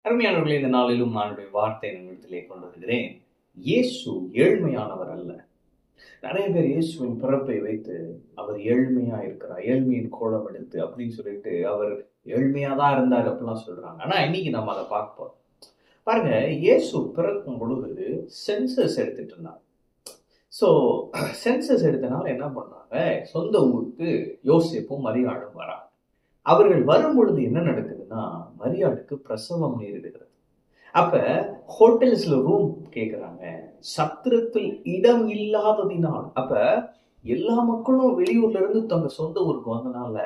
அருமையானவர்களே, இந்த நாளிலும் நானுடைய வார்த்தை நிமிடத்திலே கொண்டு வருகிறேன். இயேசு ஏழ்மையானவர் அல்ல. நிறைய பேர் இயேசுவின் பிறப்பை வைத்து அவர் ஏழ்மையா இருக்கிறார், ஏழ்மையின் கோலம் எடுத்து அப்படின்னு சொல்லிட்டு அவர் ஏழ்மையா தான் இருந்தார் அப்படிலாம் சொல்றாங்க. ஆனா இன்னைக்கு நம்ம அதை பார்ப்போம். பாருங்க, இயேசு பிறக்கும் பொழுது சென்சஸ் எடுத்துட்டு இருந்தாங்க. ஸோ சென்சஸ் எடுத்தனால என்ன பண்ணாங்க, சொந்த ஊருக்கு யோசேப்பும் மரியாளும் வராங்க. அவர்கள் வரும் பொழுது என்ன நடக்குதுன்னா, மரியாளுக்கு பிரசவம் நேரிடுகிறது. அப்ப ஹோட்டல்ஸ்ல ரூம் கேட்கிறாங்க, சத்திரத்தில் இடம் இல்லாததினால். அப்ப எல்லா மக்களும் வெளியூர்ல இருந்து தங்க சொந்த ஊருக்கு வந்தனால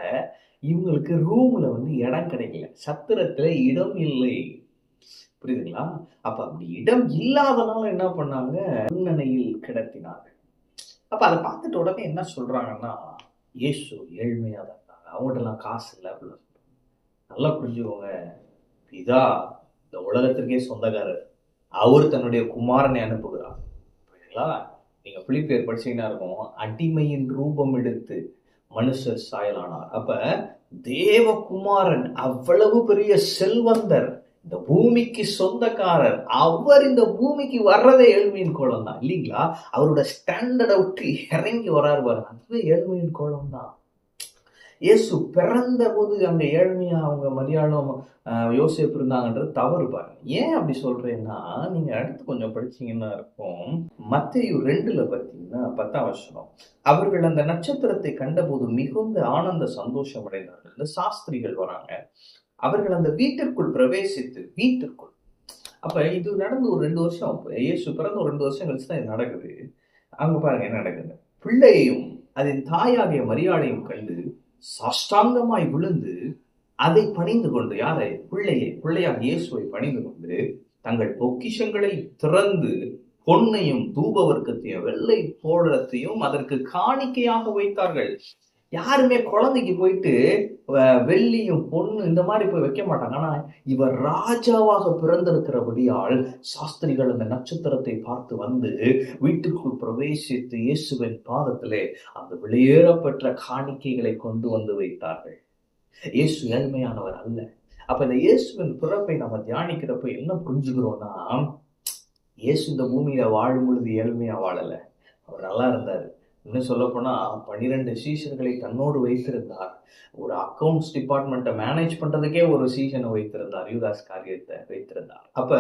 இவங்களுக்கு ரூம்ல இடம் கிடைக்கல, சத்திரத்துல இடம் இல்லை. புரியுதுங்களா? அப்ப அப்படி இடம் இல்லாதனால என்ன பண்ணாங்க, முன்னணியில் கிடத்தினாங்க. அப்ப அதை பார்த்துட்டு உடனே என்ன சொல்றாங்கன்னா, இயேசு ஏழ்மையா தான் இருந்தாங்க, அவங்கள்ட்ட காசு இல்லை அப்படின்னு சொல்றாங்க. நல்லா புரிஞ்சுக்கோங்க, பிதா இந்த உலகத்திற்கே சொந்தக்காரர். அவர் தன்னுடைய குமாரனை அனுப்புகிறார். புரியுதுங்களா? நீங்க பிலிப்பியர் படிச்சீங்கன்னா இருக்கும், அடிமையின் ரூபம் எடுத்து மனுஷர் சாயலானார். அப்ப தேவகுமாரன் அவ்வளவு பெரிய செல்வந்தர், இந்த பூமிக்கு சொந்தக்காரர், அவர் இந்த பூமிக்கு வர்றதே ஏழ்மையின் கோலம் தான் இல்லைங்களா? அவரோட ஸ்டாண்டர்டை விட்டு இறங்கி வராரு பாருங்க, அதுவே ஏழ்மையின் கோலம் தான். இயேசு பிறந்த போது அங்க ஏழ்மையா அவங்க மரியாளும் யோசேப்பு இருந்தாங்கன்றது தவறு பாருங்க. ஏன் அப்படி சொல்றேன்னா, நீங்க அடுத்து கொஞ்சம் படிச்சீங்கன்னா இருக்கும், மத்தேயு 2 பார்த்தீங்கன்னா 10ஆம் வசனம், அவர்கள் அந்த நட்சத்திரத்தை கண்டபோது மிகுந்த ஆனந்த சந்தோஷம் அடைந்தார்கள். இந்த சாஸ்திரிகள் வராங்க, அவர்கள் அந்த வீட்டிற்குள் பிரவேசித்து, வீட்டிற்குள், அப்ப இது நடந்து ஒரு 2 வருஷம், இயேசு பிறந்த ஒரு 2 வருஷம் கழிச்சு தான் இது நடக்குது. அங்க பாருங்க என்ன நடக்குது, பிள்ளையையும் அதன் தாயாகிய மரியாளையும் கண்டு சாஷ்டாங்கமாய் விழுந்து அதை பணிந்து கொண்டு, யாரை? பிள்ளையாக இயேசுவை பணிந்து கொண்டு தங்கள் பொக்கிஷங்களை திறந்து பொன்னையும் தூபவர்க்கத்தையும் வெள்ளை போலத்தையும் அதற்கு காணிக்கையாக வைத்தார்கள். யாருமே குழந்தைக்கு போயிட்டு வெள்ளியும் பொண்ணு இந்த மாதிரி போய் வைக்க மாட்டாங்க. ஆனா இவர் ராஜாவாக பிறந்திருக்கிறபடியால் சாஸ்திரிகள் அந்த நட்சத்திரத்தை பார்த்து வந்து வீட்டுக்குள் பிரவேசித்து இயேசுவின் பாதத்திலே அந்த வெளியேறப்பெற்ற காணிக்கைகளை கொண்டு வந்து வைத்தார்கள். இயேசு ஏழ்மையானவர் அல்ல. அப்ப இந்த இயேசுவின் பிறப்பை நம்ம தியானிக்கிறப்ப என்ன புரிஞ்சுக்கிறோம்னா, இயேசு இந்த பூமியில வாழும் பொழுது ஏழ்மையா வாழல, அவர் நல்லா இருந்தாரு. இன்னும் சொல்ல போனா 12 சீஷர்களை தன்னோடு வைத்திருந்தார். ஒரு அக்கௌண்ட்ஸ் டிபார்ட்மெண்ட்டை மேனேஜ் பண்றதுக்கே ஒரு சீஷனை வைத்திருந்தார், யூதாஸ் காரியத்தை வைத்திருந்தார். அப்ப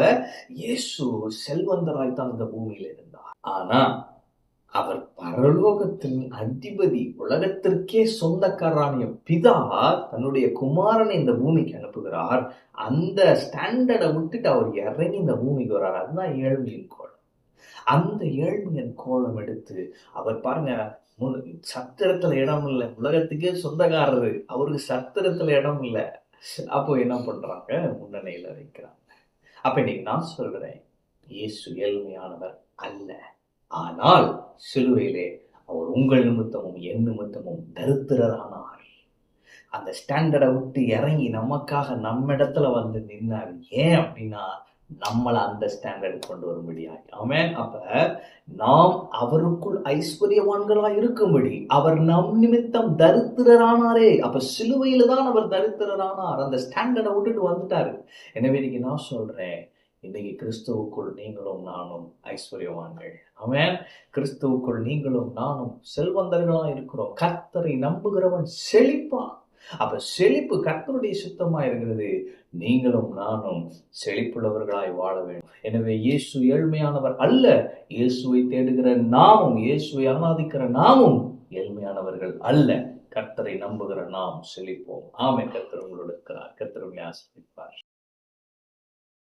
இயேசு செல்வந்தராய் தான் இந்த பூமியில இருந்தார். ஆனா அவர் பரலோகத்தின் அதிபதி, உலகத்திற்கே சொந்தக்காரானிய பிதா தன்னுடைய குமாரனை இந்த பூமிக்கு அனுப்புகிறார். அந்த ஸ்டாண்டர்டை விட்டுட்டு அவர் இறங்கி இந்த பூமிக்கு வர்றார். அதுதான் ஏழ்மையின் கோலம். அந்த ஏழ்மையின் கோலம் எடுத்து அவர் பாருங்க, சத்திரத்துல இடம் இல்லை, உலகத்துக்கே சொந்தக்காரரு, அவருக்கு சத்திரத்துல இடம் இல்லை. அப்போ என்ன பண்றாங்க, முன்னணியில வைக்கிறாங்க. அப்ப இன்னைக்கு நான் சொல்றேன், இயேசு ஏழ்மையானவர் அல்ல. ஆனால் சிலுவையிலே அவர் உங்கள் நிமித்தமும் என் நிமித்தமும் தரித்திரரானார். அந்த ஸ்டாண்டர்டை விட்டு இறங்கி நமக்காக நம்ம இடத்துல வந்து நின்னார். ஏன் அப்படின்னா, நம்மளை அந்த ஸ்டாண்டர்ட் கொண்டு வரும்படியாய். ஆமென். அப்ப நாம் அவருக்குள் ஐஸ்வர்யவான்களாய் இருக்கும்படி அவர் நம் நிமித்தம் தரித்திரரானாரே. அப்ப சிலுவையில தான் அவர் தரித்திரரானார், அந்த ஸ்டாண்டர்டை விட்டுட்டு வந்துட்டாரு. எனவே இன்னைக்கு நான் சொல்றேன், இன்னைக்கு கிறிஸ்துவுக்குள் நீங்களும் நானும் ஐஸ்வர்யவான்கள். ஆமென். கிறிஸ்துவுக்குள் நீங்களும் நானும் செல்வந்தர்களா இருக்கிறோம். கர்த்தரை நம்புகிறவன் செழிப்பான். அப்ப செழிப்பு கர்த்தருடைய சுத்தமா இருக்கிறது. நீங்களும் நானும் செழிப்புள்ளவர்களாய் வாழ வேண்டும். எனவே இயேசு ஏழ்மையானவர் அல்ல. இயேசுவை தேடுகிற நாமும், இயேசுவை ஆராதிக்கிற நாமும் ஏழ்மையானவர்கள் அல்ல. கர்த்தரை நம்புகிற நாம் செழிப்போம். ஆமென். கர்த்தர் உங்களோடு இருக்கிறார். கர்த்தர் உங்களை ஆசீர்வதிப்பார்.